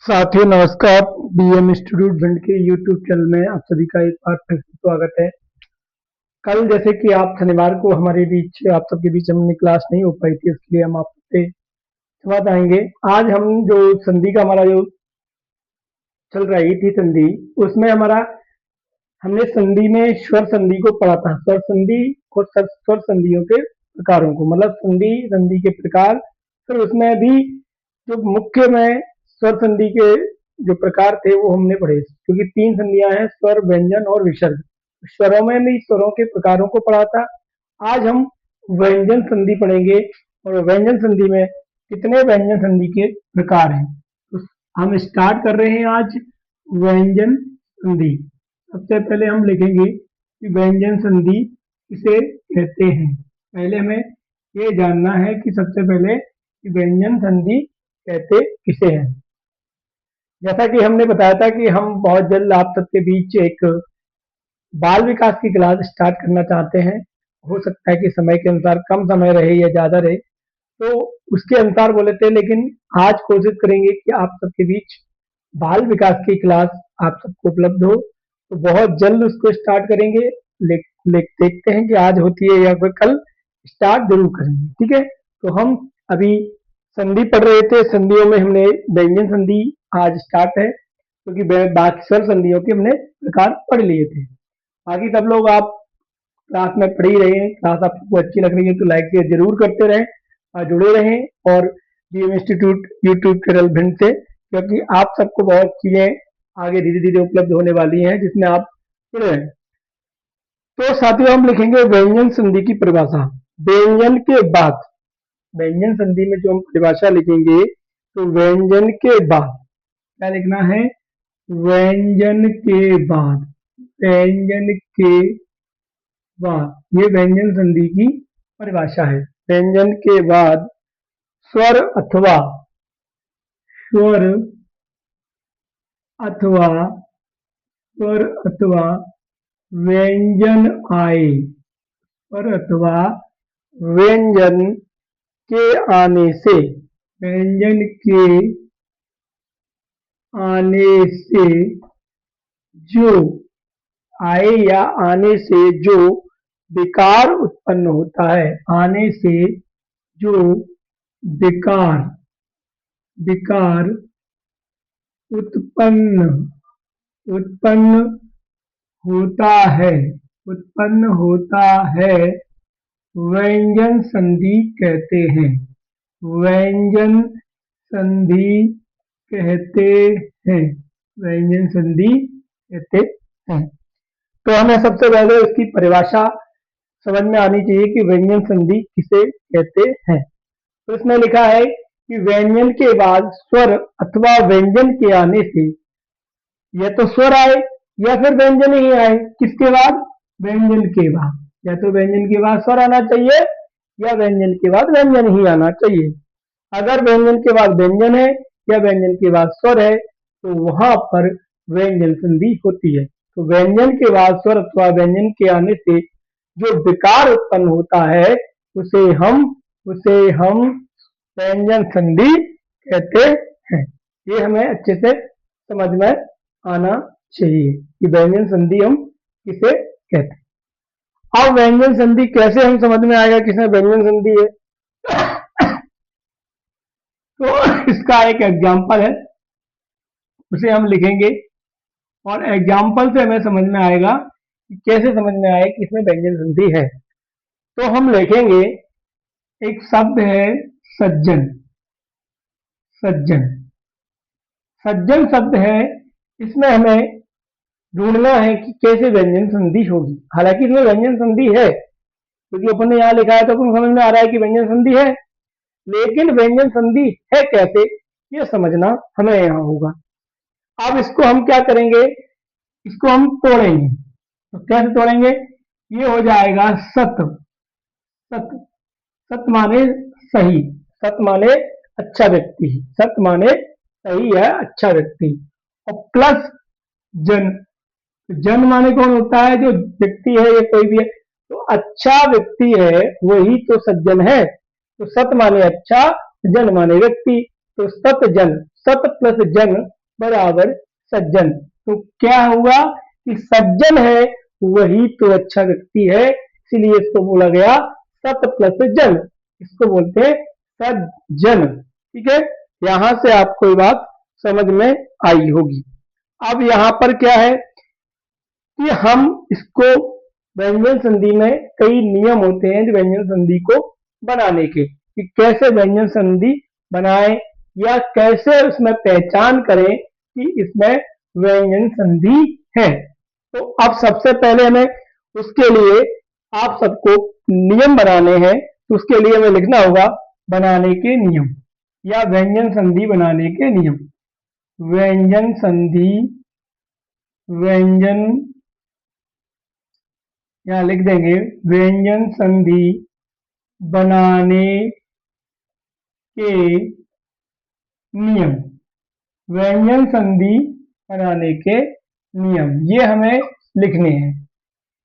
साथियों नमस्कार। BM institute Bhind के यूट्यूब चैनल में आप सभी का एक बार फिर से स्वागत है। कल जैसे कि आप शनिवार को हमारे बीच आप सबके बीच हमने क्लास नहीं हो पाई थी, इसलिए हम आपसे क्षमा चाहेंगे। आज हम जो संधि का हमारा जो चल रही थी संधि, उसमें हमारा हमने संधि में स्वर संधि को पढ़ा था। स्वर संधि और स्वर संधियों के प्रकारों को, मतलब संधि संधि के प्रकार। फिर उसमें भी जो मुख्य में स्वर संधि के जो प्रकार थे वो हमने पढ़े, क्योंकि तीन संधियां हैं, स्वर, व्यंजन और विसर्ग। स्वरों में भी स्वरों के प्रकारों को पढ़ा था। आज हम व्यंजन संधि पढ़ेंगे, और व्यंजन संधि में कितने व्यंजन संधि के प्रकार हैं तो हम स्टार्ट कर रहे हैं आज व्यंजन संधि। सबसे पहले हम लिखेंगे कि व्यंजन संधि किसे कहते हैं। पहले हमें ये जानना है कि सबसे पहले कि व्यंजन संधि कहते किसे हैं। जैसा कि हमने बताया था कि हम बहुत जल्द आप सबके बीच एक बाल विकास की क्लास स्टार्ट करना चाहते हैं। हो सकता है कि समय के अनुसार कम समय रहे या ज्यादा रहे, तो उसके अनुसार बोले थे, लेकिन आज कोशिश करेंगे कि आप सबके बीच बाल विकास की क्लास आप सबको उपलब्ध हो, तो बहुत जल्द उसको स्टार्ट करेंगे। देखते हैं कि आज होती है या फिर कल स्टार्ट जरूर करेंगे, ठीक है। तो हम अभी संधि पढ़ रहे थे, संधियों में हमने व्यंजन संधि आज स्टार्ट है, क्योंकि बाकी स्वर संधियों के हमने प्रकार पढ़ लिए थे। बाकी सब लोग आप क्लास में पढ़ ही रहे हैं, क्लास आपको अच्छी लग रही है तो लाइक शेयर जरूर करते रहें और जुड़े रहें, और BM institute YouTube channel Bhind से, क्योंकि आप सबको बहुत चीजें आगे धीरे धीरे उपलब्ध होने वाली हैं जिसमें आप जुड़े रहें। तो साथियों हम लिखेंगे व्यंजन संधि की परिभाषा। व्यंजन के बाद, व्यंजन संधि में जो हम परिभाषा लिखेंगे, तो व्यंजन के बाद क्या लिखना है, व्यंजन के बाद, व्यंजन के बाद, ये व्यंजन संधि की परिभाषा है। व्यंजन के बाद स्वर अथवा स्वर अथवा स्वर अथवा व्यंजन आए, स्वर अथवा व्यंजन के आने से, व्यंजन के आने से जो आए या आने से जो विकार उत्पन्न होता है, आने से जो विकार विकार उत्पन्न उत्पन्न होता है, उत्पन्न होता है, व्यंजन संधि कहते हैं, व्यंजन संधि कहते हैं, व्यंजन संधि कहते हैं। तो हमें सबसे पहले इसकी परिभाषा समझ में आनी चाहिए कि व्यंजन संधि किसे कहते हैं। तो इसमें लिखा है कि व्यंजन के बाद स्वर अथवा व्यंजन के आने से, या तो स्वर आए या फिर व्यंजन ही आए। किसके बाद, व्यंजन के बाद। या तो व्यंजन के बाद स्वर आना चाहिए या व्यंजन के बाद व्यंजन ही आना चाहिए। अगर व्यंजन के बाद व्यंजन है या व्यंजन के बाद स्वर है तो वहां पर व्यंजन संधि होती है। तो व्यंजन के बाद स्वर अथवा व्यंजन के आने से जो विकार उत्पन्न होता है उसे हम व्यंजन संधि कहते हैं। ये हमें अच्छे से समझ में आना चाहिए कि व्यंजन संधि हम किसे कहते हैं। अब व्यंजन संधि कैसे हम समझ में आएगा किसमें व्यंजन संधि है, तो इसका एक एग्जाम्पल है, उसे हम लिखेंगे, और एग्जाम्पल से हमें समझ में आएगा कि कैसे समझ में आए कि इसमें व्यंजन संधि है। तो हम लिखेंगे, एक शब्द है सज्जन, सज्जन, सज्जन शब्द है, इसमें हमें ढूंढना है कि कैसे व्यंजन संधि होगी। हालांकि इसमें व्यंजन संधि है, क्योंकि अपन ने यहाँ लिखा है तो अपन समझ में आ रहा है कि व्यंजन संधि है, लेकिन व्यंजन संधि है कैसे ये समझना हमें यहाँ होगा। अब इसको हम क्या करेंगे, इसको हम तोड़ेंगे। तो कैसे तोड़ेंगे, ये हो जाएगा सत, सत, सत माने सही, सत माने अच्छा व्यक्ति, सत माने सही है, अच्छा व्यक्ति, और प्लस जन, जन माने कौन होता है, जो व्यक्ति है या कोई भी है, तो अच्छा व्यक्ति है वही तो सज्जन है। तो सत माने अच्छा, जन माने व्यक्ति, तो सत जन, सत प्लस जन बराबर सज्जन। तो क्या हुआ कि सज्जन है वही तो अच्छा व्यक्ति है, इसीलिए इसको बोला गया सत प्लस जन, इसको बोलते हैं सज्जन। ठीक है, यहां से आपको ये बात समझ में आई होगी। अब यहाँ पर क्या है कि हम इसको व्यंजन संधि में कई नियम होते हैं जो व्यंजन संधि को बनाने के, कि कैसे व्यंजन संधि बनाएं या कैसे उसमें पहचान करें कि इसमें व्यंजन संधि है। तो अब सबसे पहले हमें उसके लिए आप सबको नियम बनाने हैं, तो उसके लिए हमें लिखना होगा बनाने के नियम या व्यंजन संधि बनाने के नियम। व्यंजन संधि, व्यंजन, यहाँ लिख देंगे व्यंजन संधि बनाने के नियम। व्यंजन संधि बनाने के नियम ये हमें लिखने हैं।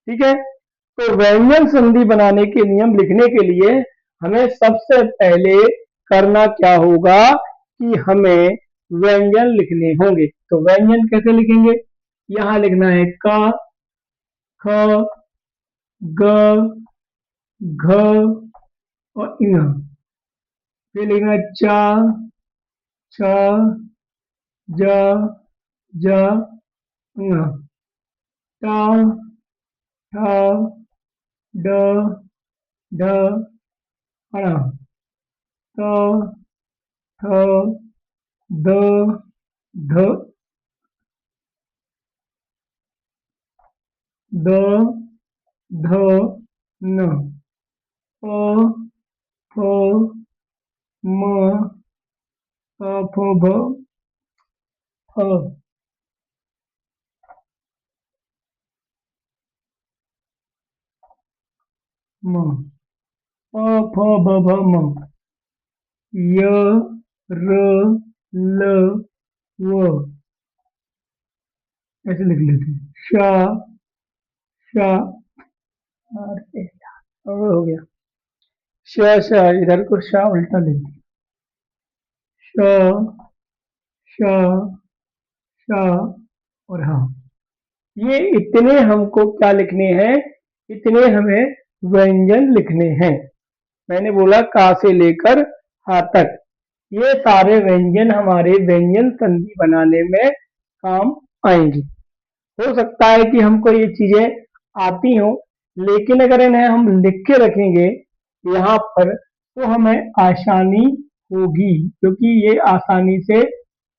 ठीक है, तो व्यंजन संधि बनाने के नियम लिखने के लिए हमें सबसे पहले करना क्या होगा कि हमें व्यंजन लिखने होंगे। तो व्यंजन कैसे लिखेंगे, यहाँ लिखना है क, ख, ग, घ और ङ। फिर लिखना है च, छ, ज, ज, ङ, ट, ठ, ड, ढ, ण, त, थ, द, ध, द, ध, न, प, फ, म, प, फ, भ, फ, म, प, फ, ब, भ, म, य, र, ल, व, ऐसे लिख लेते हैं। श, श, अरे यार, अब हो गया। श, श, इधर को श उल्टा लिख दिया। श, श, श और हाँ, ये इतने हमको क्या लिखने हैं, इतने हमें व्यंजन लिखने हैं। मैंने बोला का से लेकर हा तक, ये सारे व्यंजन हमारे व्यंजन संधि बनाने में काम आएंगे। हो सकता है कि हमको ये चीजें आती हों, लेकिन अगर इन्हें हम लिख के रखेंगे यहाँ पर तो हमें आसानी होगी, क्योंकि ये आसानी से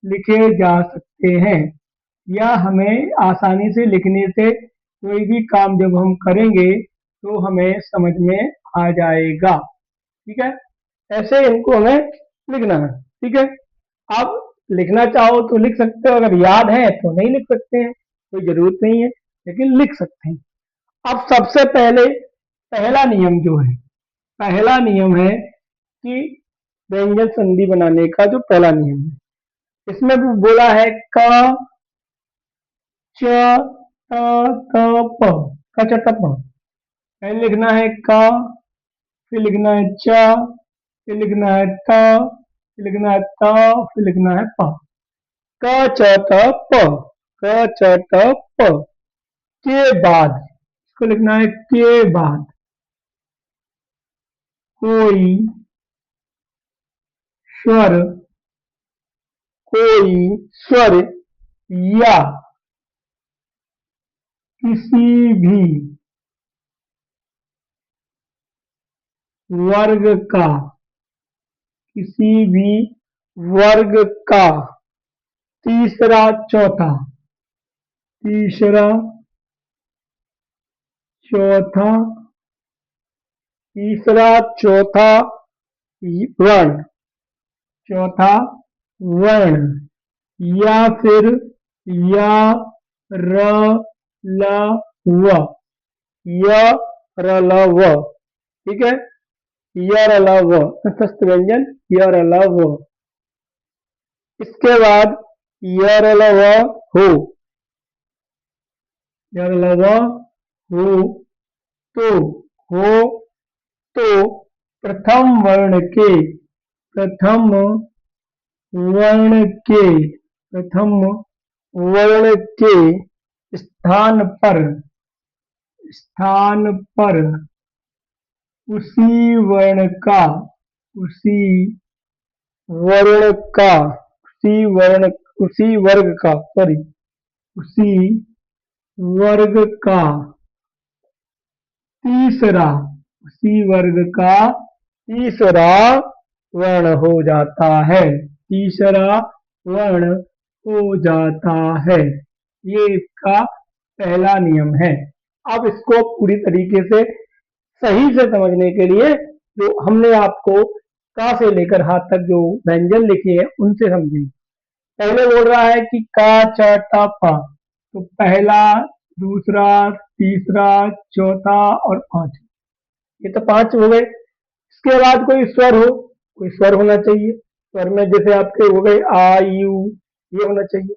लिखे जा सकते हैं या हमें आसानी से लिखने से कोई भी काम जब हम करेंगे तो हमें समझ में आ जाएगा। ठीक है, ऐसे इनको हमें लिखना है। ठीक है, आप लिखना चाहो तो लिख सकते हो, अगर याद है तो नहीं लिख सकते हैं, कोई जरूरत नहीं है, लेकिन लिख सकते हैं। अब सबसे पहले पहला नियम जो है, पहला नियम है कि व्यंजन संधि बनाने का जो पहला नियम है, इसमें भी बोला है क, च, त, क, प, क, च, त, प। पहले लिखना है क, फिर लिखना है च, फिर लिखना है त, फिर लिखना है त, फिर लिखना है प। क, च, त, प, क, च, त, प के बाद, इसको लिखना है के बाद कोई स्वर, कोई स्वर या किसी भी वर्ग का, किसी भी वर्ग का तीसरा चौथा, तीसरा चौथा, तीसरा चौथा वर्ण, चौथा वर्ण या फिर या, र, ल, व, य, र, ल, व। ठीक है, य, र, ल, व, तटस्थ व्यंजन य, र, ल, व। इसके बाद य, र, ल, व हो, य, र, ल, व हो तो, हो तो प्रथम वर्ण के प्रथम वर्ण के स्थान पर स्थान पर उसी वर्ण का उसी वर्ण का उसी वर्ण उसी वर्ग का सॉरी उसी वर्ग का तीसरा उसी वर्ग का तीसरा वर्ण हो जाता है। तीसरा वर्ण हो जाता है, ये इसका पहला नियम है। अब इसको पूरी तरीके से सही से समझने के लिए जो हमने आपको का से लेकर हाथ तक जो व्यंजन लिखे हैं उनसे समझेंगे। पहले बोल रहा है कि का च टा पा, तो पहला, दूसरा, तीसरा, चौथा और पांचवा, ये तो पांच हो गए। इसके बाद कोई स्वर होना चाहिए। स्वर में जैसे आपके हो गए आ यू, ये होना चाहिए।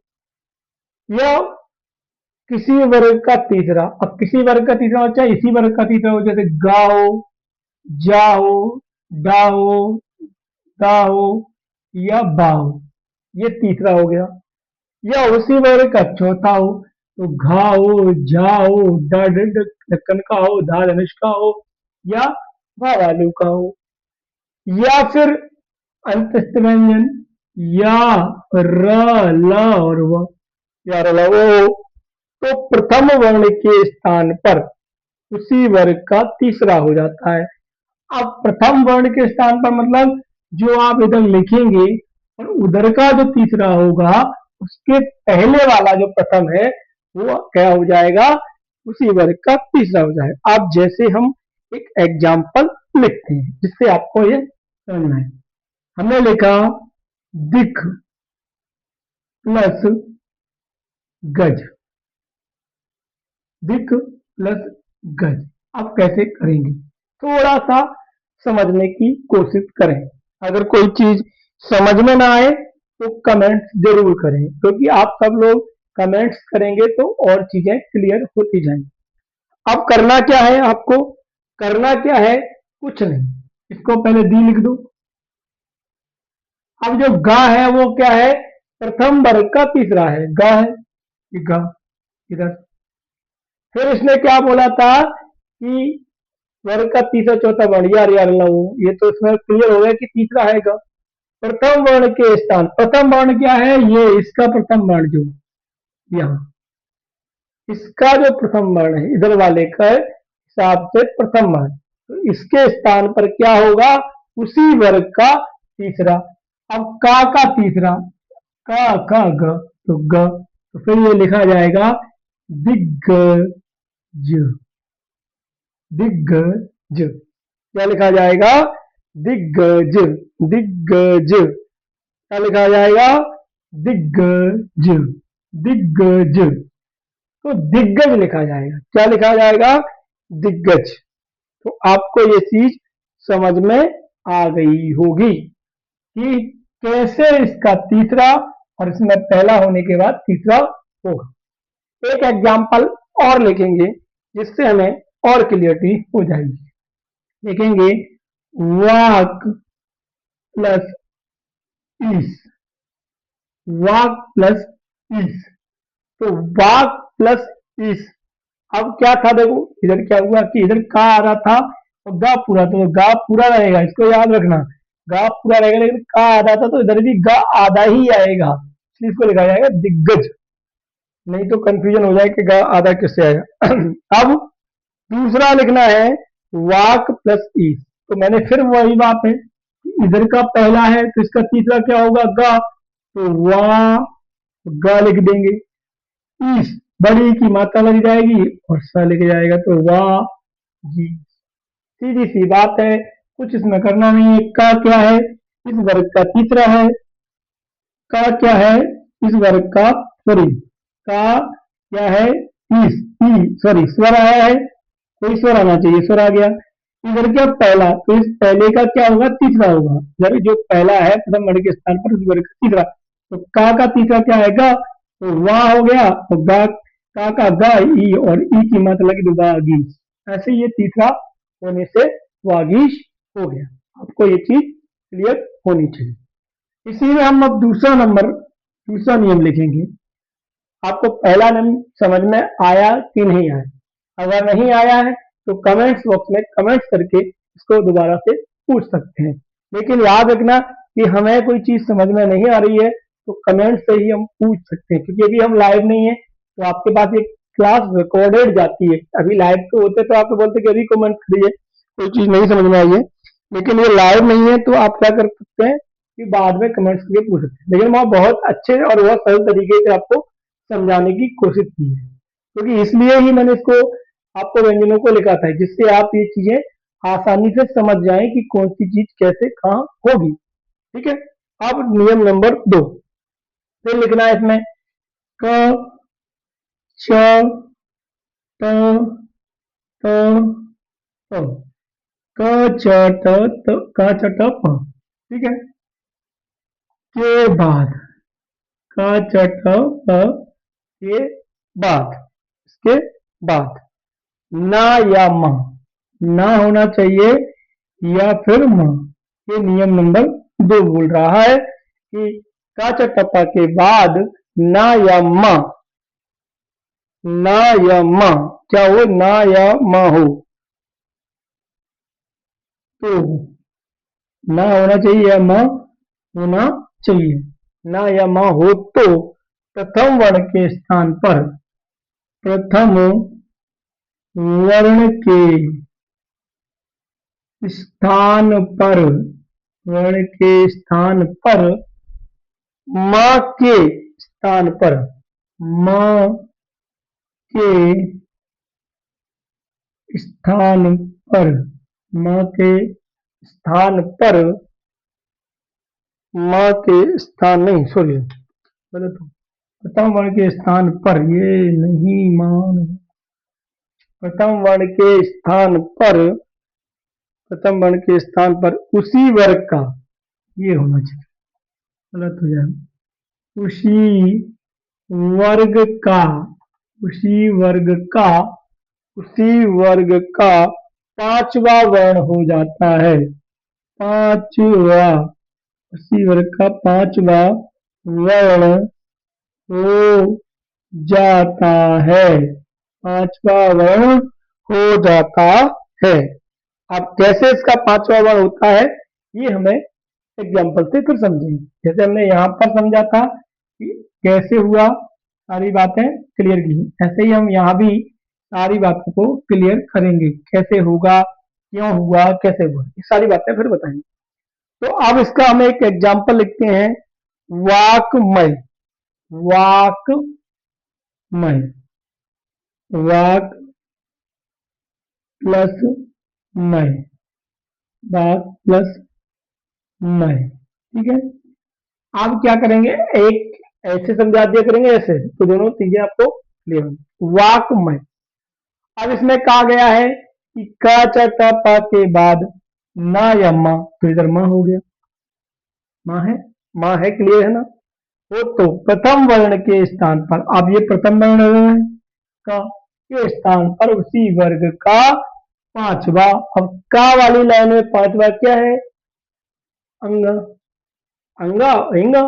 या किसी वर्ग का तीसरा, अब किसी वर्ग का तीसरा हो चाहे इसी वर्ग का तीसरा हो, जैसे गा हो, जा हो, डा हो, दा हो या बा हो, ये तीसरा हो गया। या उसी वर्ग का चौथा हो, तो घा हो, झा हो, ढक्कन का हो, धा धनुष का हो या भा भालू का हो। या फिर अंतस्थ व्यंजन या र ल और व, या र ल व हो, तो प्रथम वर्ण के स्थान पर उसी वर्ग का तीसरा हो जाता है। अब प्रथम वर्ण के स्थान पर मतलब जो आप इधर लिखेंगे और उधर का जो तीसरा होगा उसके पहले वाला जो प्रथम है वो क्या हो जाएगा, उसी वर्ग का तीसरा हो जाएगा। अब जैसे हम एक एग्जाम्पल लिखते हैं जिससे आपको ये समझना है। हमने लिखा दिख प्लस गज, दिख प्लस गज। अब कैसे करेंगे, थोड़ा सा समझने की कोशिश करें। अगर कोई चीज समझ में ना आए तो कमेंट्स जरूर करें, क्योंकि आप सब लोग कमेंट्स करेंगे तो और चीजें क्लियर होती जाएंगी। अब करना क्या है, आपको करना क्या है, कुछ नहीं, इसको पहले दी लिख दो। अब जो गा है वो क्या है, प्रथम वर्ग का तीसरा है, गा है, ये गा इधर। फिर इसने क्या बोला था कि वर्ग का तीसरा चौथा वर्ण, यार लऊ, ये तो इसमें क्लियर हो गया कि तीसरा है गा। प्रथम वर्ण के स्थान, प्रथम वर्ण क्या है, ये इसका प्रथम वर्ण जो यहाँ, इसका जो प्रथम वर्ण है इधर वाले का हिसाब से प्रथम वर्ण, तो इसके स्थान पर क्या होगा, उसी वर्ग का तीसरा। अब का तीसरा, का ग, तो ग, तो फिर ये लिखा जाएगा दिग्गज, दिग्गज, क्या लिखा जाएगा, दिग्गज, दिग्गज, क्या लिखा जाएगा, दिग्गज, दिग्गज, तो दिग्गज लिखा जाएगा। क्या लिखा जाएगा, दिग्गज। तो आपको ये चीज समझ में आ गई होगी कि कैसे इसका तीसरा और इसमें पहला होने के बाद तीसरा होगा। एक एग्जाम्पल और लिखेंगे जिससे हमें और क्लियरिटी हो जाएगी। लिखेंगे वाक प्लस इस, वाक प्लस इस, तो वाक प्लस इस। अब क्या था, देखो इधर क्या हुआ कि इधर का आ रहा था और गा पूरा, तो गा पूरा रहेगा, इसको याद रखना, गा पूरा रहेगा, लेकिन का आधा था तो इधर भी गा आधा ही आएगा, इसलिए इसको लिखा जाएगा दिग्गज, नहीं तो कंफ्यूजन हो जाए कि गा आधा किससे आएगा। अब दूसरा लिखना है वाक प्लस ई, तो मैंने फिर वही बात है, इधर का पहला है तो इसका तीसरा क्या होगा, गा, तो वा गा लिख देंगे। इस बड़ी की मात्रा लग जाएगी और सा लिख जाएगा, तो वाह जी, सीधी सी बात है, कुछ इसमें करना नहीं है। का क्या है, इस वर्ग का तीसरा है, का क्या है, इस वर्ग का, सॉरी, का क्या है, इस सॉरी स्वर आया है, कोई स्वर आना चाहिए, स्वर आ गया। इधर क्या पहला, तो इस पहले का क्या होगा, तीसरा होगा, जब जो पहला है प्रथम वर्ग के स्थान पर उस वर्ग का तीसरा, तो का तीसरा क्या आएगा, तो वाह हो गया, तो गा का गा ई और ई की मात्रा लगी तो वागीश, ऐसे ये तीसरा होने से वागीश हो गया। आपको ये चीज क्लियर होनी चाहिए। इसी में हम अब दूसरा नंबर दूसरा नियम लिखेंगे। आपको पहला नियम समझ में आया कि नहीं आया? अगर नहीं आया है तो कमेंट्स बॉक्स में कमेंट्स करके इसको दोबारा से पूछ सकते हैं। लेकिन याद रखना कि हमें कोई चीज समझ में नहीं आ रही है तो कमेंट से ही हम पूछ सकते हैं, क्योंकि अभी हम लाइव नहीं है तो आपके पास एक क्लास रिकॉर्डेड जाती है। अभी लाइव तो होते तो आपको बोलते कि अभी कमेंट करिए, कोई चीज नहीं समझ में आई है, लेकिन ये लाइव नहीं है तो आप क्या कर सकते हैं कि बाद में कमेंट्स करके पूछ सकते हैं। लेकिन वहाँ बहुत अच्छे और बहुत सरल तरीके से आपको समझाने की कोशिश की है, क्योंकि इसलिए ही मैंने इसको आपको व्यंजनों को लिखा था, जिससे आप ये चीजें आसानी से समझ जाएं कि कौन सी चीज कैसे कहाँ होगी। ठीक है। अब नियम नंबर 2 फिर लिखना है इसमें क च त त प क च ट त क च ट प। ठीक है। के बाद क च ट प के बाद, इसके बाद ना या म, ना होना चाहिए या फिर म। ये नियम नंबर 2 बोल रहा है कि का चटप्पा के बाद ना या म, ना या म क्या हो, ना या म हो तो ना होना चाहिए या म होना चाहिए। ना या म हो तो प्रथम वर्ण के स्थान पर, प्रथम वर्ण के स्थान पर, वर्ण के स्थान पर, माँ के स्थान पर, माँ के स्थान पर, माँ के स्थान पर, माँ के स्थान नहीं, सॉरी गलत हो, प्रथम वर्ण के स्थान पर, ये नहीं माँ नहीं, प्रथम वर्ण के स्थान पर, प्रथम वर्ण के स्थान पर उसी वर्ग का, ये होना चाहिए, गलत हो जाएगा, उसी वर्ग का, उसी वर्ग का, उसी वर्ग का पांचवा वर्ण हो जाता है, पांचवा, उसी वर्ग का पांचवा वर्ण हो जाता है, पांचवा वर्ण हो जाता है। अब कैसे इसका पांचवा वर्ण होता है ये हमें एग्जाम्पल से फिर समझेंगे। जैसे हमने यहाँ पर समझा था कि कैसे हुआ, सारी बातें क्लियर की, ऐसे ही हम यहाँ भी सारी बातों को क्लियर करेंगे, कैसे होगा, क्यों हुआ, कैसे हुआ, ये सारी बातें फिर बताएंगे। तो अब इसका हम एक एग्जाम्पल लिखते हैं, वाकमय, वाकमय, वाक प्लस मय, वाक प्लस मय। ठीक है। अब क्या करेंगे, एक ऐसे समझा दिया करेंगे, ऐसे तो दोनों चीजें आपको क्लियर होंगी। वाकमय, अब इसमें कहा गया है कि क च ट प के बाद ना या माँ, तो इधर माँ हो गया, माँ है, माँ है, क्लियर है ना। वो तो प्रथम वर्ण के स्थान पर, अब ये प्रथम वर्ण है का के स्थान पर उसी वर्ग का पांचवा, अब का वाली लाइन में पांचवा क्या है, अंग, अंगा, इंगा,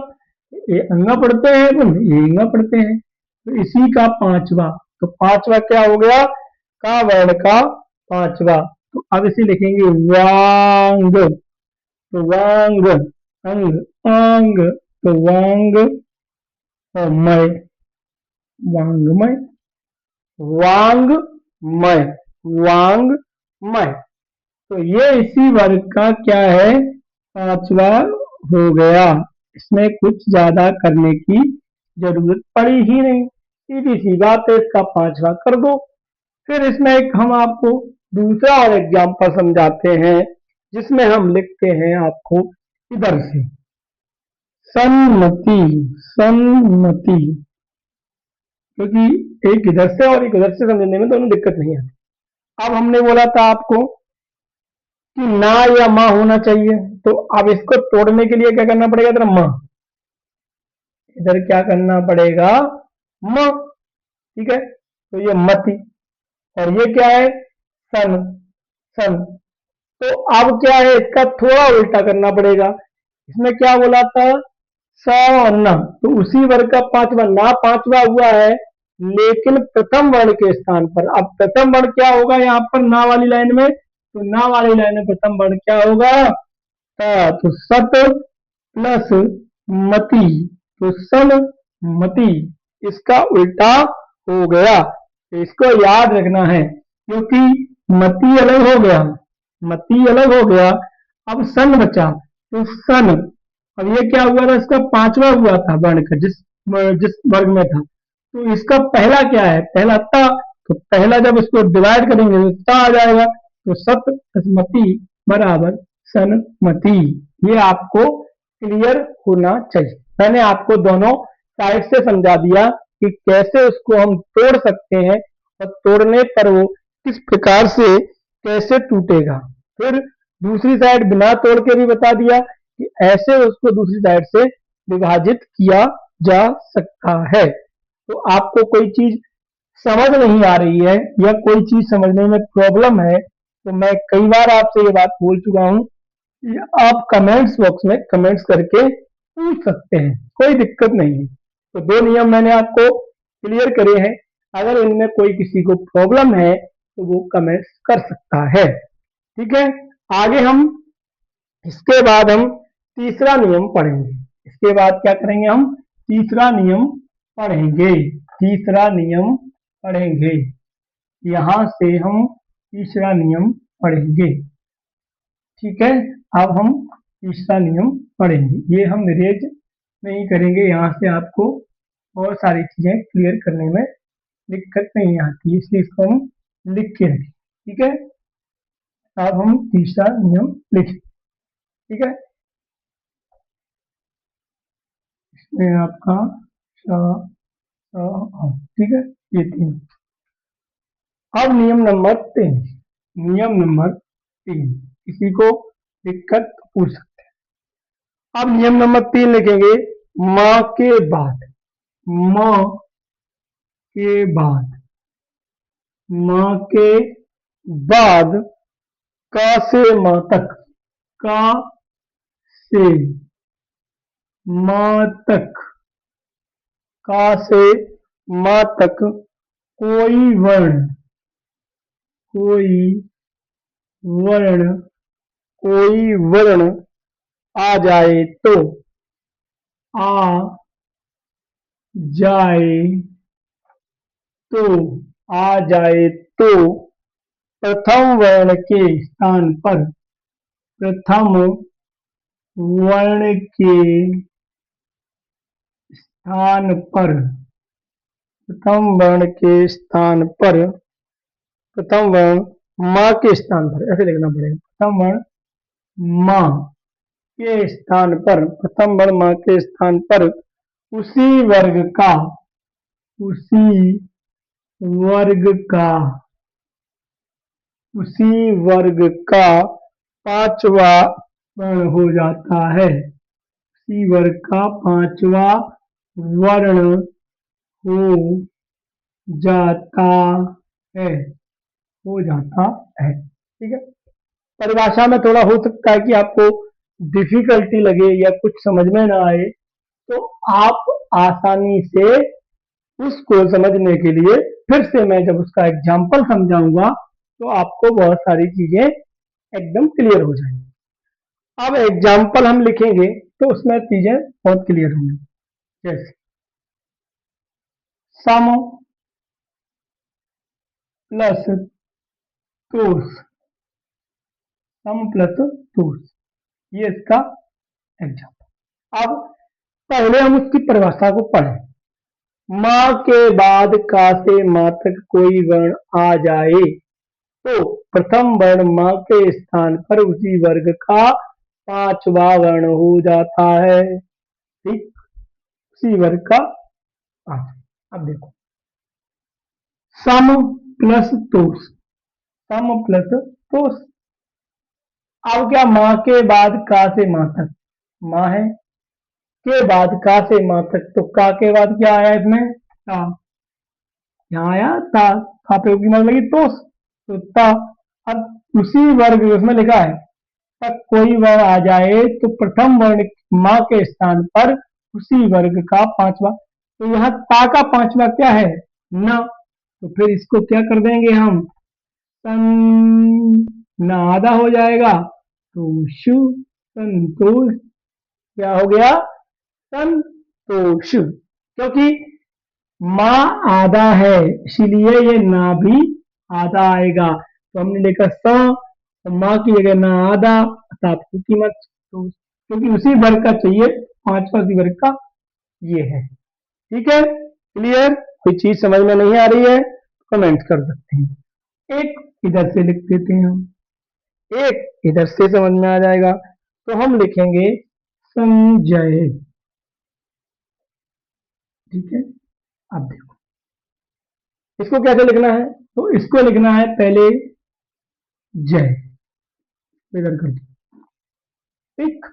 ये अंगा पढ़ते हैं अपन, ये इंगा पढ़ते हैं, तो इसी का पांचवा, तो पांचवा क्या हो गया, का वर्ण का पांचवा। तो अब इसे लिखेंगे वांग, तो वांग, अंग, आंग, तो वांग और मय, वांगमय, वांगमय, वांगमय। तो ये इसी वर्ग का क्या है, पांचवा हो गया। इसमें कुछ ज्यादा करने की जरूरत पड़ी ही नहीं, सीधी सी बात है, इसका पांचवा कर दो। फिर इसमें एक हम आपको दूसरा और एग्जाम्पल समझाते हैं, जिसमें हम लिखते हैं आपको इधर से सन्मति, सन्मति, क्योंकि एक इधर से और एक उधर से समझने में दोनों दिक्कत नहीं आती। अब हमने बोला था आपको कि ना या माँ होना चाहिए, तो अब इसको तोड़ने के लिए क्या करना पड़ेगा, इधर माँ, इधर क्या करना पड़ेगा, माँ। ठीक है। तो ये मति, और ये क्या है, सन, सन। तो अब क्या है, इसका थोड़ा उल्टा करना पड़ेगा। इसमें क्या बोला था, स और न, तो उसी वर्ग का पांचवा, ना पांचवा हुआ है लेकिन प्रथम वर्ण के स्थान पर। अब प्रथम वर्ण क्या होगा यहाँ पर ना वाली लाइन में, तो ना वाली लाइन में प्रथम वर्ण क्या होगा, तो सत प्लस मति, तो सन मति, इसका उल्टा हो गया। तो इसको याद रखना है क्योंकि मति अलग हो गया, मति अलग हो गया, अब सन बचा, तो सन। अब ये क्या हुआ था, इसका पांचवा हुआ था वर्ण का, जिस जिस वर्ग में था, तो इसका पहला क्या है, पहला ता, तो पहला जब इसको डिवाइड करेंगे तो ता आ जाएगा, तो सत प्लस मति बराबर सनमति। ये आपको क्लियर होना चाहिए। मैंने आपको दोनों साइड से समझा दिया कि कैसे उसको हम तोड़ सकते हैं और तोड़ने पर वो किस प्रकार से कैसे टूटेगा। फिर दूसरी साइड बिना तोड़ के भी बता दिया कि ऐसे उसको दूसरी साइड से विभाजित किया जा सकता है। तो आपको कोई चीज समझ नहीं आ रही है या कोई चीज समझने में प्रॉब्लम है, तो मैं कई बार आपसे ये बात बोल चुका हूं कि आप कमेंट्स बॉक्स में कमेंट्स करके पूछ सकते हैं, कोई दिक्कत नहीं है। तो दो नियम मैंने आपको क्लियर करे हैं, अगर इनमें कोई किसी को प्रॉब्लम है तो वो कमेंट्स कर सकता है। ठीक है, आगे हम इसके बाद हम तीसरा नियम पढ़ेंगे। इसके बाद क्या करेंगे, हम तीसरा नियम पढ़ेंगे, तीसरा नियम पढ़ेंगे। यहां से हम तीसरा नियम पढ़ेंगे। ठीक है, अब हम तीसरा नियम पढ़ेंगे। ये हम रेज नहीं करेंगे, यहाँ से आपको बहुत सारी चीजें क्लियर करने में दिक्कत नहीं आती, इसलिए इसको हम लिख के रखें। ठीक है, अब हम तीसरा नियम लिखें। ठीक है, इसमें आपका ठीक है, ये तीन। अब नियम नंबर 3, नियम नंबर 3, किसी को दिक्कत पूछ सकते हैं। अब नियम नंबर 3 लिखेंगे, माँ के बाद, माँ के बाद, माँ के बाद का से माँ तक, का से माँ तक, का से माँ तक कोई वर्ण, कोई वर्ण, कोई वर्ण आ जाए तो, आ जाए तो, आ जाए तो प्रथम वर्ण के स्थान पर, प्रथम वर्ण के स्थान पर, प्रथम वर्ण के स्थान पर, प्रथम वर्ण माँ के स्थान पर, ऐसे लिखना पड़ेगा, प्रथम वर्ण माँ के स्थान पर, प्रथम वर्ण माँ के स्थान पर उसी वर्ग का, उसी वर्ग का, उसी वर्ग का पांचवा वर्ण हो जाता है, उसी वर्ग का पांचवा वर्ण हो जाता है, हो जाता है। ठीक है, परिभाषा में थोड़ा हो सकता है कि आपको डिफिकल्टी लगे या कुछ समझ में ना आए, तो आप आसानी से उसको समझने के लिए फिर से मैं जब उसका एग्जाम्पल समझाऊंगा तो आपको बहुत सारी चीजें एकदम क्लियर हो जाएंगी। अब एग्जाम्पल हम लिखेंगे तो उसमें चीजें बहुत क्लियर होंगी। जैसे सम प्लस तोस, सम प्लस तोस, ये इसका एग्जाम्पल। अब पहले हम उसकी परिभाषा को पढ़ें। माँ के बाद का से माँ तक कोई वर्ण आ जाए तो प्रथम वर्ण माँ के स्थान पर उसी वर्ग का पांचवा वर्ण हो जाता है। ठीक, उसी वर्ग का पांचवा। अब देखो, सम प्लस तोस, सम प्लस तोस। अब क्या, माँ के बाद का से माँ तक, माँ है, के बाद का से माँ तक, तो का के बाद क्या आया इसमें, ता, यहाँ आया ता, था पे की मतलब लगी तोस, तो ता। अब उसी वर्ग उसमें लिखा है तक कोई वर्ण आ जाए तो प्रथम वर्ण माँ के स्थान पर उसी वर्ग का पांचवा। तो यहाँ ता का पांचवा क्या है? न। तो फिर इसको क्या कर देंगे हम? सन, न आधा हो जाएगा तो शु, संतोष। क्या हो गया? संतोष। क्योंकि माँ आधा है, इसीलिए ये ना भी आधा आएगा। तो हमने लिखा स, तो माँ की जगह ना आधा, अर्थात की कीमत तो, क्योंकि उसी वर्ग का चाहिए, पांचवा उसी वर्ग का ये है। ठीक है, क्लियर? कोई चीज समझ में नहीं आ रही है तो कमेंट कर सकते हैं। एक इधर से लिख देते हैं हम, एक इधर से समझ में आ जाएगा। तो हम लिखेंगे संजय। ठीक है, अब देखो इसको कैसे लिखना है। तो इसको लिखना है पहले जय, इधर कर दो। ठीक,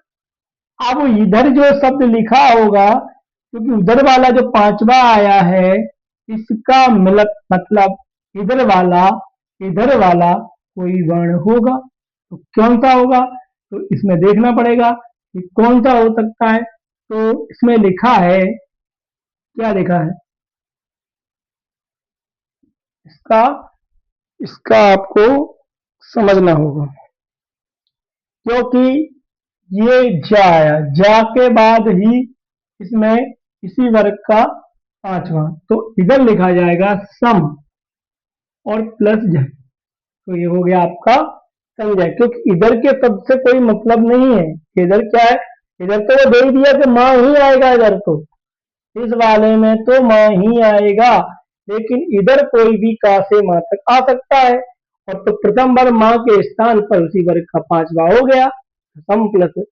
अब इधर जो शब्द लिखा होगा, क्योंकि उधर वाला जो पांचवा आया है, इसका मतलब इधर वाला कोई वर्ण होगा। तो कौन सा होगा? तो इसमें देखना पड़ेगा कि कौन सा हो सकता है। तो इसमें लिखा है, क्या लिखा है इसका, इसका आपको समझना होगा, क्योंकि ये जा आया, जा के बाद ही इसमें इसी वर्ग का पांचवा। तो इधर लिखा जाएगा सम और प्लस जय। तो ये हो गया आपका संजय, क्योंकि इधर के शब्द से कोई मतलब नहीं है। इधर क्या है? इधर तो वो दे ही दिया कि माँ ही आएगा, इधर तो इस वाले में तो माँ ही आएगा, लेकिन इधर कोई भी का से माँ तक आ सकता है। और तो प्रथम वर्ग माँ के स्थान पर उसी वर्ग का पांचवा हो गया, सम प्लस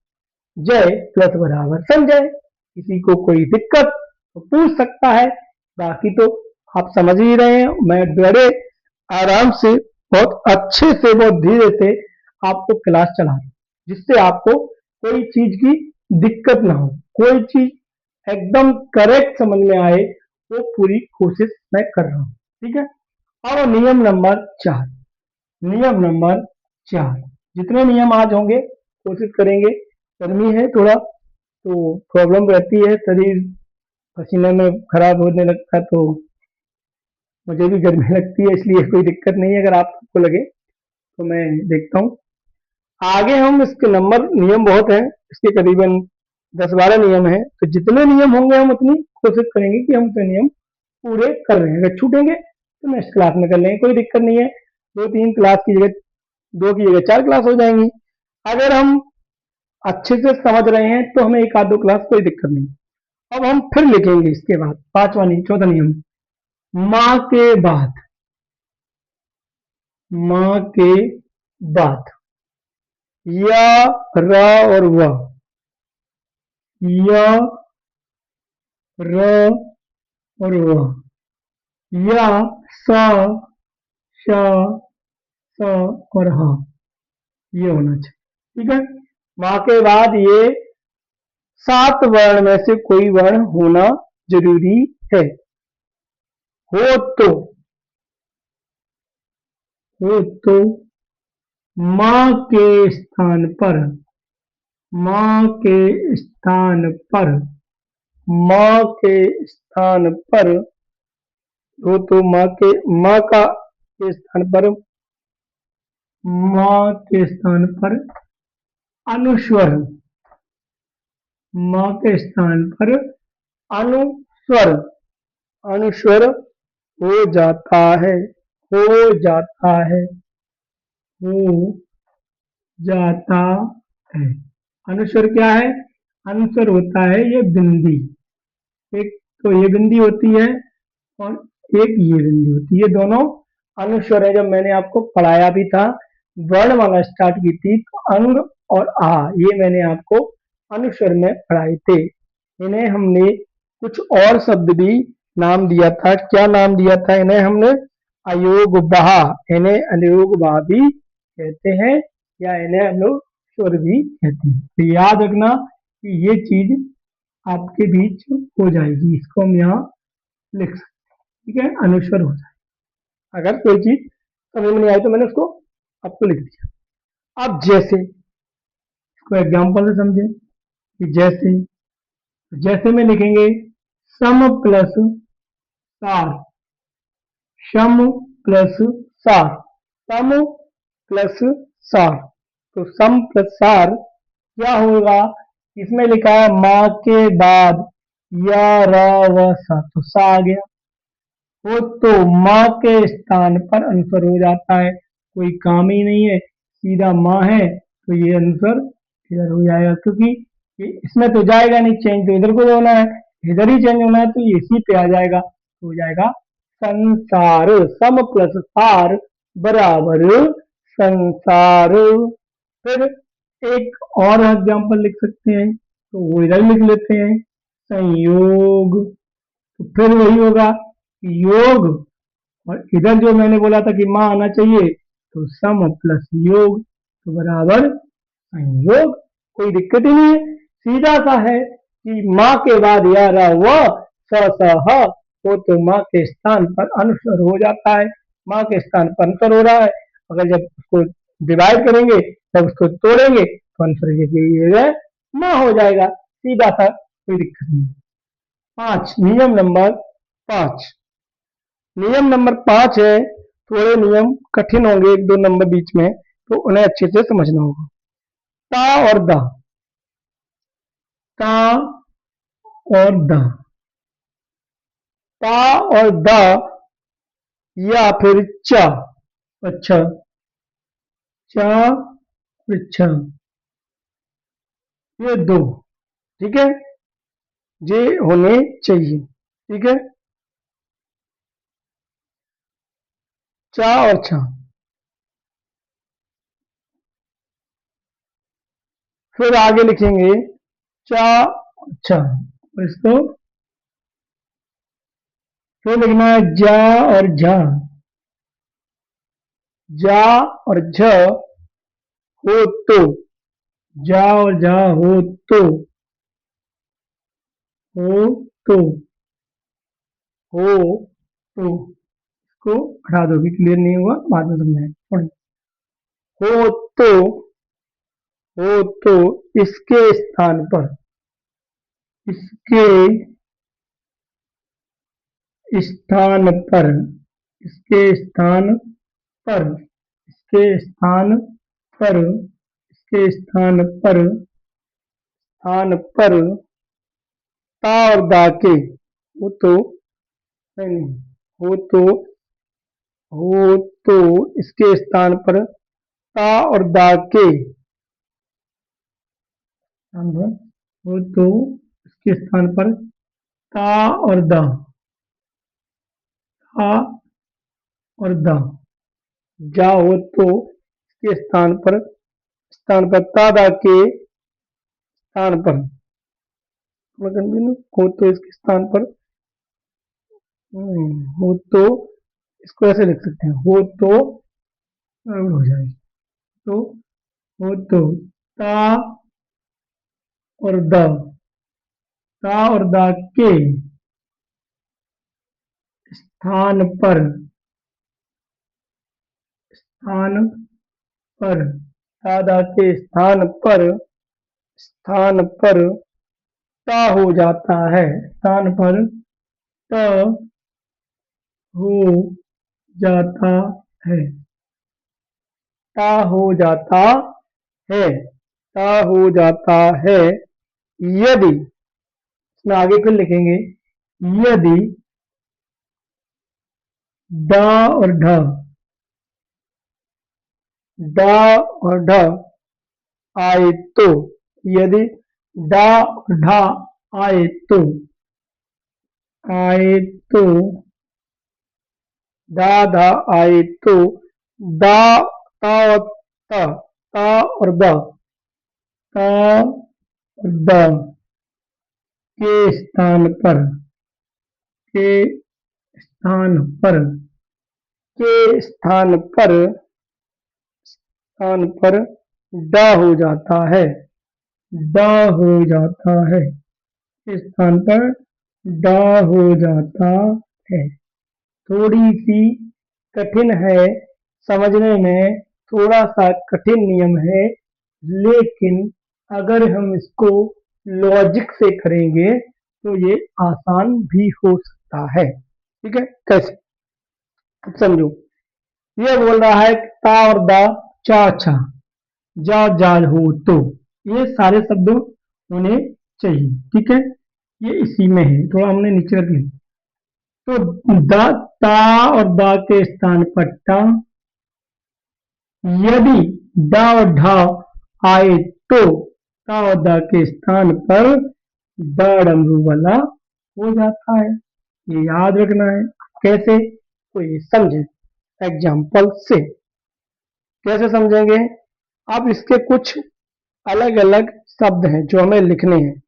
जय प्लस बराबर संजय। किसी को कोई दिक्कत तो पूछ सकता है, बाकी तो आप समझ ही रहे हैं। मैं बड़े आराम से, बहुत अच्छे से, बहुत धीरे से आपको क्लास चला रहा हूं, जिससे आपको कोई चीज की दिक्कत ना हो, कोई चीज एकदम करेक्ट समझ में आए, वो पूरी कोशिश मैं कर रहा हूँ। ठीक है, और नियम नंबर 4, नियम नंबर 4, जितने नियम आज होंगे कोशिश करेंगे। गर्मी है थोड़ा तो प्रॉब्लम रहती है, शरीर पसीने में खराब होने लगता है, तो मुझे भी गर्मी लगती है, इसलिए कोई दिक्कत नहीं है। अगर आपको लगे तो मैं देखता हूँ आगे। हम इसके नंबर, नियम बहुत हैं, इसके करीबन 10-12 नियम हैं। तो जितने नियम होंगे हम उतनी कोशिश करेंगे कि हम उतने नियम पूरे कर रहे हैं। अगर छूटेंगे तो नेक्स्ट क्लास में कर लेंगे, कोई दिक्कत नहीं है। 2-3 क्लास की जगह, 2 की जगह 4 क्लास हो जाएंगी। अगर हम अच्छे से समझ रहे हैं तो हमें एक आध दो क्लास कोई दिक्कत नहीं। अब हम फिर लिखेंगे इसके बाद पांचवा नियम, चौथा नियम, माँ के बाद, माँ के बाद या, र और व, या, र और व, या, सा, श, स और ह, ये होना चाहिए। ठीक है, माँ के बाद ये 7 वर्ण में से कोई वर्ण होना जरूरी है। हो तो, हो तो माँ के स्थान पर, माँ के स्थान पर, माँ के स्थान पर, हो तो माँ के, माँ का के स्थान पर, माँ के स्थान पर अनुस्वर, माँ के स्थान पर अनुस्वर, अनुस्वर हो जाता है, हो जाता है, हो जाता है। अनुस्वर क्या है? अनुस्वर होता है ये बिंदी। एक तो ये बिंदी होती है और एक ये बिंदी होती है, ये दोनों अनुस्वर है। जब मैंने आपको पढ़ाया भी था, वर्णमाला स्टार्ट की थी, तो अंग और आ, ये मैंने आपको अनुस्वर में पढ़ाए थे। इन्हें हमने कुछ और शब्द भी नाम दिया था। क्या नाम दिया था इन्हें हमने? अयोग बहा, इन्हें अयोग बहा भी कहते हैं, या इन्हें अनुस्वर भी कहते हैं। तो याद रखना कि ये चीज आपके बीच हो जाएगी, इसको हम यहाँ लिख सकते हैं। ठीक है, अनुस्वर हो जाए। अगर कोई चीज समझ में नहीं आई तो मैंने उसको आपको लिख दिया। अब जैसे इसको एग्जाम्पल से समझें कि जैसे जैसे में लिखेंगे सम प्लस सार, सम प्लस सार, सम प्लस सार। तो सम प्लस सार क्या होगा? इसमें लिखा है माँ के बाद या रा व सा, तो सा आ गया। वो तो माँ के स्थान पर आंसर हो जाता है, कोई काम ही नहीं है, सीधा माँ है तो ये आंसर इधर हो जाएगा, क्योंकि इसमें तो जाएगा नहीं, चेंज तो इधर को होना है, इधर ही चेंज होना है, तो ये इसी पे आ जाएगा, तो हो जाएगा संसार। सम प्लस सार बराबर संसार। फिर एक और एग्जांपल लिख सकते हैं, तो वो इधर लिख लेते हैं, संयोग। तो फिर वही होगा योग, और इधर जो मैंने बोला था कि माँ आना चाहिए, तो सम प्लस योग तो बराबर संयोग। कोई दिक्कत ही नहीं है, सीधा सा है कि माँ के बाद या र व स स ह, वो तो माँ के स्थान पर अनुस्वर हो जाता है, माँ के स्थान पर अनुस्वर हो रहा है। अगर जब उसको डिवाइड करेंगे, जब उसको तोड़ेंगे, तो आंसर ये माँ हो जाएगा, सीधा सा, कोई दिक्कत नहीं। नियम नंबर 5। नियम नंबर 5 है, थोड़े नियम कठिन होंगे, एक दो नंबर बीच में, तो उन्हें अच्छे से समझना होगा। ता और दा, ता और दा, ता और दा, या फिर चा, अच्छा, चा, अच्छा, ये दो, ठीक है, ये होने चाहिए, ठीक है, चा और छा। फिर आगे लिखेंगे चा, अच्छा, और इसको फिर लिखना है जा और झा, जा और झ हो तो, जा और झा हो तो, हो तो, हो तो, इसको हटा दो, भी क्लियर नहीं हुआ, बाद में समझाएंगे। हो तो, हो तो, इसके स्थान पर, इसके स्थान पर, इसके स्थान पर, इसके स्थान पर, इसके स्थान पर, स्थान पर, ता और दा के, हो तो, नहीं, हो तो, हो तो, इसके स्थान पर ता और दा के, हो तो, इसके स्थान पर ता और दा, ता और दा, जा हो तो, इसके स्थान पर ता दा के स्थान पर, हो तो इसके स्थान पर, हो तो, इसको ऐसे लिख सकते हैं, हो तो, हो जाएगी, तो हो तो, ता और दा, ता और दा के स्थान पर, स्थान पर, ता दा के स्थान पर, स्थान पर ता हो जाता है, स्थान पर त हो जाता है, ता हो जाता है, ता हो जाता है, यदि, इसमें आगे फिर लिखेंगे, यदि दा और ढ, दा और ढ आए तो, यदि डा और ढा आए तो, आए तो, दा धा आए तो, दा, ता और ता, ता और दा, ता और दा के स्थान पर, के स्थान पर, के स्थान पर, स्थान पर डा हो जाता है, डा हो जाता है, इस स्थान पर डा हो जाता है। थोड़ी सी कठिन है, समझने में थोड़ा सा कठिन नियम है, लेकिन अगर हम इसको लॉजिक से करेंगे तो ये आसान भी हो सकता है। ठीक है, कैसे? अब समझो, ये बोल रहा है कि ता और दा, चा छा, जा जाल हो तो, ये सारे शब्द होने चाहिए। ठीक है, ये इसी में है, थोड़ा हमने नीचे रख लिया। तो दा, ता और दा के स्थान पर टा, यदि दा और ढा आए तो ता और दा के स्थान पर ड डमरू वाला हो जाता है। ये याद रखना है। कैसे? तो ये समझे एग्जाम्पल से। कैसे समझेंगे? अब इसके कुछ अलग अलग शब्द हैं जो हमें लिखने हैं,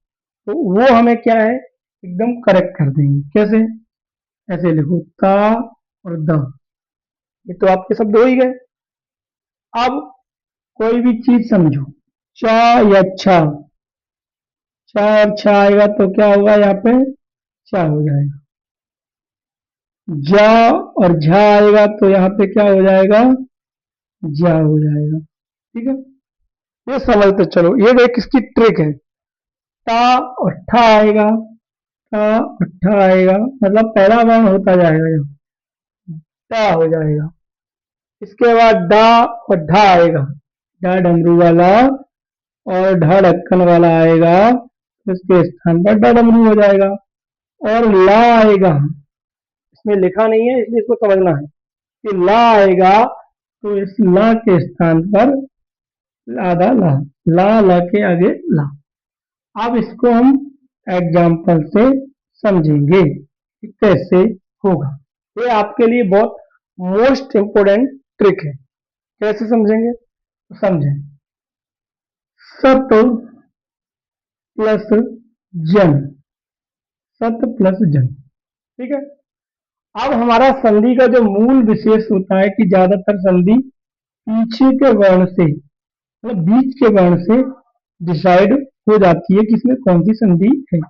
तो वो हमें क्या है, एकदम करेक्ट कर देंगे। कैसे? ऐसे लिखो, ता और द, ये तो आपके शब्द हो ही गए। अब कोई भी चीज समझो, चा या छा, चा और छा आएगा तो क्या होगा, यहाँ पे चा हो जाएगा। जा और झा आएगा तो यहाँ पे क्या हो जाएगा, जा हो जाएगा। ठीक है, ये समझते चलो। ये देख इसकी ट्रिक है। ता और ठा आएगा, ता और ठा आएगा, मतलब पहला वर्ण होता जाएगा, यहाँ टा हो जाएगा। इसके बाद डा और ढा आएगा, डा डमरू वाला और ढा ढक्कन वाला आएगा, उसके स्थान पर डा डमरू हो जाएगा। और ला आएगा, इसमें लिखा नहीं है इसलिए इसको समझना है कि ला आएगा तो इस ला के स्थान पर लादा ला, ला ला के आगे ला। अब इसको हम एग्जाम्पल से समझेंगे कि कैसे होगा। ये आपके लिए बहुत मोस्ट इंपोर्टेंट ट्रिक है। कैसे समझेंगे? तो समझें। सत प्लस जन, सत प्लस जन। ठीक है, अब हमारा संधि का जो मूल विशेष होता है कि ज्यादातर संधि पीछे के वर्ण से, मतलब बीच के वर्ण से डिसाइड हो जाती है कि इसमें कौन सी संधि है।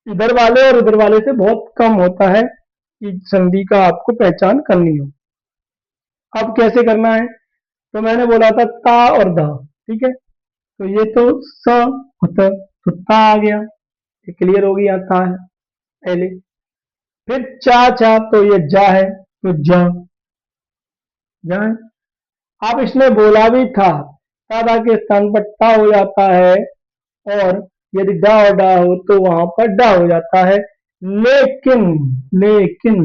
इधर वाले और उधर वाले से बहुत कम होता है कि संधि का आपको पहचान करनी हो। अब कैसे करना है? तो मैंने बोला था ता और दा। ठीक है, तो ये तो स होता, तो ता आ गया, ये क्लियर हो गया, ता है पहले। फिर चा चा तो ये जा है, तो जा, जा है। अब इसने बोला भी था ता के स्थान पर ता हो जाता है, और यदि डा और डा हो तो वहां पर डा हो जाता है। लेकिन लेकिन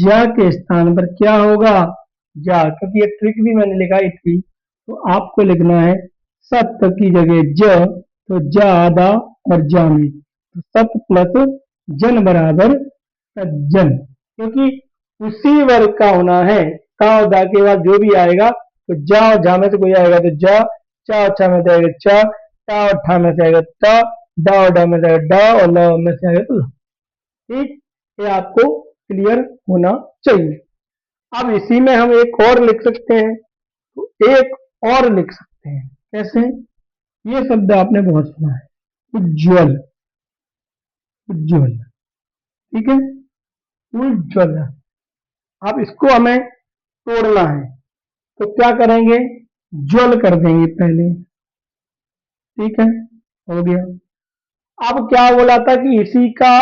जा के स्थान पर क्या होगा, जा, क्योंकि ये ट्रिक भी मैंने लिखाई थी, तो आपको लिखना है सत की जगह ज, तो ज्यादा और जामी, तो सत प्लस जन बराबर सज्जन, क्योंकि उसी वर्ग का होना है। का और दा के बाद जो भी आएगा, तो जा और झा में से कोई आएगा तो जा, चा और छा में से आएगा चा, टा और ठा में से आएगा टा, डा और डा में से आएगा डा, और ल में से आएगा तो ला। ठीक, ये आपको क्लियर होना चाहिए। अब इसी में हम एक और लिख सकते हैं, तो एक और लिख सकते हैं। कैसे? ये शब्द आपने बहुत सुना है, उज्ज्वल, उज्ज्वल। ठीक है, उज्ज्वल। अब इसको हमें तोड़ना है, तो क्या करेंगे, ज्वल कर देंगे पहले। ठीक है, हो गया। अब क्या बोला था कि इसी का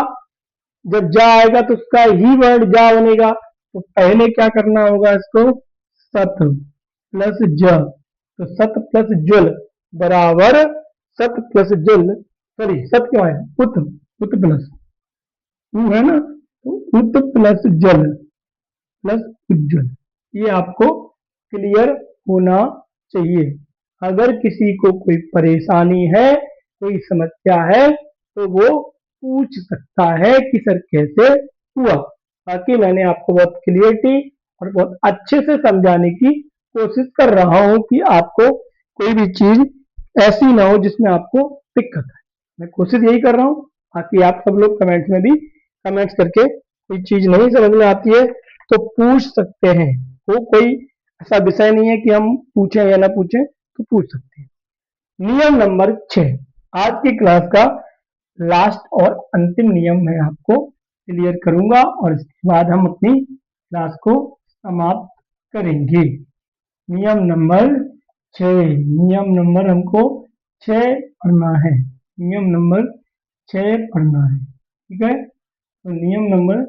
जब जा आएगा तो उसका ही वर्ण जा बनेगा, तो पहले क्या करना होगा, इसको सत प्लस ज, तो सत प्लस ज्वल बराबर सत प्लस जल, सॉरी सत क्यों है, उत, उत प्लस उ है ना, तो उत प्लस जल प्लस उज्जवल। ये आपको क्लियर होना चाहिए। अगर किसी को कोई परेशानी है, कोई समस्या है, तो वो पूछ सकता है कि सर कैसे हुआ। बाकी मैंने आपको बहुत क्लियरिटी और बहुत अच्छे से समझाने की कोशिश कर रहा हूं कि आपको कोई भी चीज ऐसी ना हो जिसमें आपको दिक्कत है। मैं कोशिश यही कर रहा हूँ। बाकी आप सब लोग कमेंट्स में भी कमेंट्स करके कोई चीज नहीं समझ में आती है तो पूछ सकते हैं। वो कोई ऐसा विषय नहीं है कि हम पूछें या ना पूछें, तो पूछ सकते हैं। नियम नंबर 6, आज की क्लास का लास्ट और अंतिम नियम मैं आपको क्लियर करूंगा और इसके बाद हम अपनी क्लास को समाप्त करेंगे। नियम नंबर 6, नियम नंबर हमको 6 पढ़ना है। नियम नंबर 6 पढ़ना है। ठीक है, तो नियम नंबर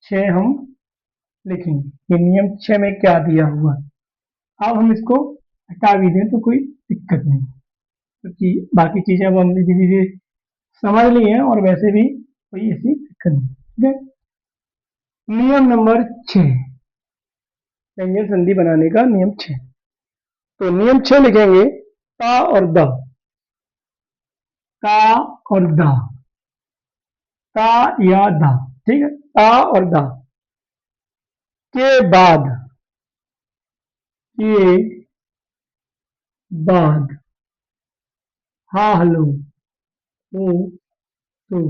6 हम लिखेंगे कि नियम 6 में क्या दिया हुआ है। अब हम इसको हटा भी दें तो कोई दिक्कत नहीं, क्योंकि बाकी चीजें अब हमने धीरे धीरे समझ ली हैं और वैसे भी कोई ऐसी दिक्कत नहीं। ठीक है, नियम नंबर 6, व्यंजन संधि बनाने का नियम 6। तो नियम 6 लिखेंगे ता और द, ता और दा, ता या दा। ठीक है, ता और दा के बाद, के बाद हा हलो हो तो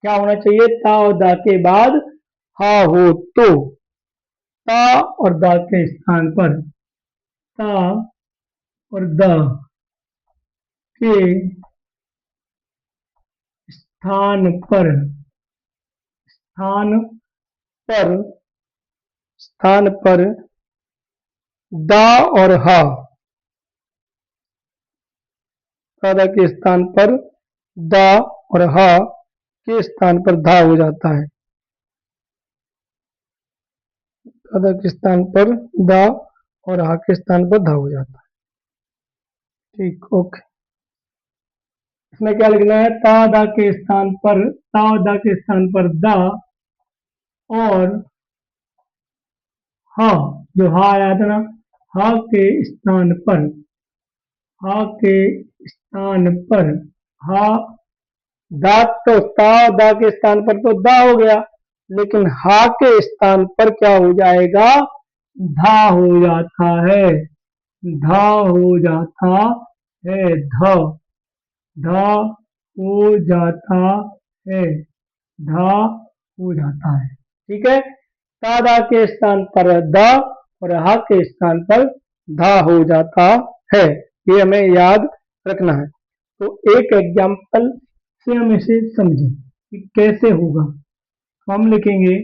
क्या होना चाहिए? ता और दा के बाद हा हो तो, ता और दा के स्थान पर ता और दा के स्थान पर, स्थान पर, स्थान पर दा और हा, दा के स्थान पर दा और हा के स्थान पर धा हो जाता है। दा के स्थान पर दा और हा के स्थान पर धा हो जाता है। ठीक, ओके। इसमें क्या लिखना है? ता दा के स्थान पर, ता और दा के स्थान पर दा और हा, जो हा आया था ना, हा के स्थान पर, हा के स्थान पर हा, दा तो ता दा के स्थान पर तो दा हो गया, लेकिन हा के स्थान पर क्या हो जाएगा? धा हो जाता है, धा हो जाता है, धा, धा हो जाता है, धा हो जाता है। ठीक है, ता दा के स्थान पर दा और हा के स्थान पर धा हो जाता है, ये हमें याद रखना है। तो एक एग्जाम्पल से हम इसे समझें कि कैसे होगा। हम लिखेंगे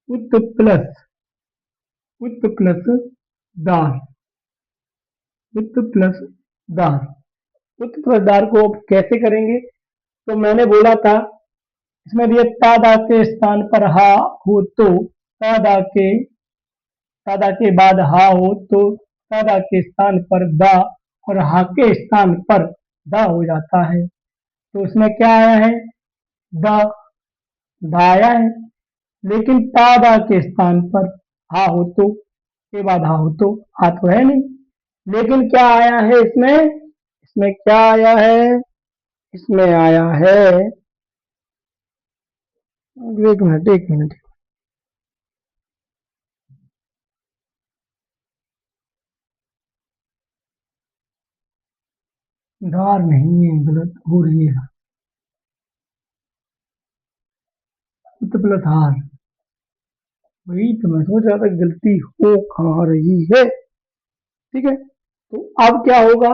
उत प्लस, उत प्लस दार, उत प्लस दार। उत प्लस दार को अब कैसे करेंगे? तो मैंने बोला था इसमें दिया ता दा के स्थान पर हा हो तो, ता दा के, ता दा के बाद हा हो तो ता दा के स्थान पर दा और हा के स्थान पर दा हो जाता है। तो इसमें क्या आया है? दा, दा आया है, लेकिन ता दा के स्थान पर हा हो तो के बाद हा तो है नहीं। लेकिन क्या आया है इसमें? इसमें क्या आया है? इसमें आया है, एक मिनट एक मिनट, धार नहीं है, गलत हो रही है, उत प्लस हार। वही तो मैं सोच रहा था गलती हो कहाँ रही है। ठीक है, तो अब क्या होगा?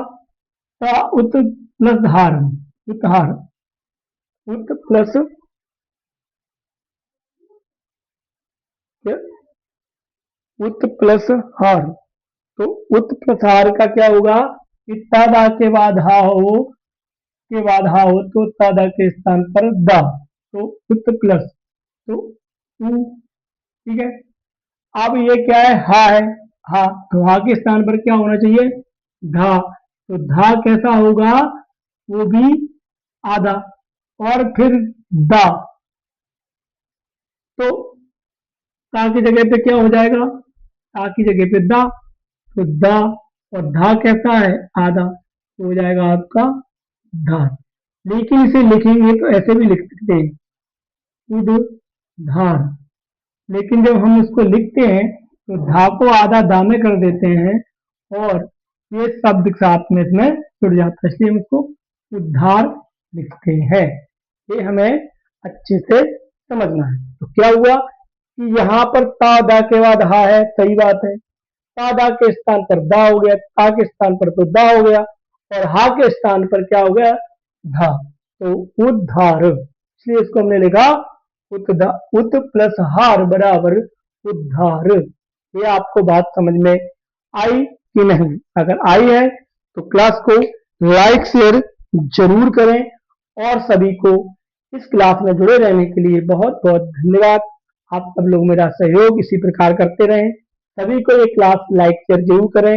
उत प्लस हार, उत हार, उत प्लस उत प्लस हार। तो उत प्लस हार का क्या होगा कि तादा के बाद हा हो, के बाद हा हो तो तादा के स्थान पर दा, तो उत प्लस, तो उ। ठीक है, अब ये क्या है? हा है, हा, तो हा के स्थान पर क्या होना चाहिए? धा, तो धा कैसा होगा? वो भी आधा, और फिर दा, तो ता की जगह पे क्या हो जाएगा? ता की जगह पे दा, तो दा और धा कैसा है? आधा, तो हो जाएगा आपका धार। लेकिन इसे लिखेंगे तो ऐसे भी लिख सकते हैं, उद धार। लेकिन जब हम इसको लिखते हैं तो धा को आधा दा में कर देते हैं और ये शब्द साथ में इसमें जुड़ जाता है, इसलिए हम इसको उद्धार लिखते हैं। ये हमें अच्छे से समझना है। तो क्या हुआ कि यहाँ पर ता दा के बाद हा है, सही बात है। ता दा के स्थान पर दा हो गया, ता के स्थान पर तो दा हो गया, और हा के स्थान पर क्या हो गया? धा, तो उद्धार, इसलिए इसको हमने लिखा उत प्लस हार बराबर उद्धार। ये आपको बात समझ में आई कि नहीं? अगर आई है तो क्लास को लाइक शेयर जरूर करें और सभी को इस क्लास में जुड़े रहने के लिए बहुत बहुत धन्यवाद। आप सब लोग मेरा सहयोग इसी प्रकार करते रहें। सभी को ये क्लास लाइक शेयर जरूर करें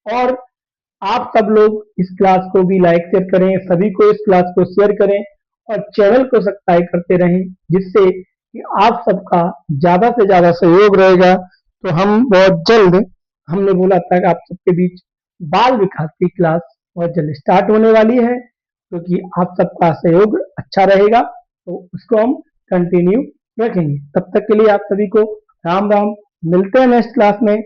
और आप सब लोग इस क्लास को भी लाइक शेयर करें, सभी को इस क्लास को शेयर करें और चैनल को सब्सक्राइब करते रहें, जिससे कि आप सबका ज़्यादा से ज़्यादा सहयोग रहेगा। तो हम बहुत जल्द, हमने बोला था कि आप सबके बीच बाल विकास की क्लास बहुत जल्द स्टार्ट होने वाली है, क्योंकि आप सबका सहयोग अच्छा रहेगा तो उसको हम कंटिन्यू रखेंगे। तब तक के लिए आप सभी को राम राम। मिलते हैं नेक्स्ट क्लास में।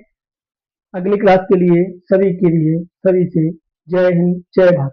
अगली क्लास के लिए सभी से जय हिंद, जय भारत।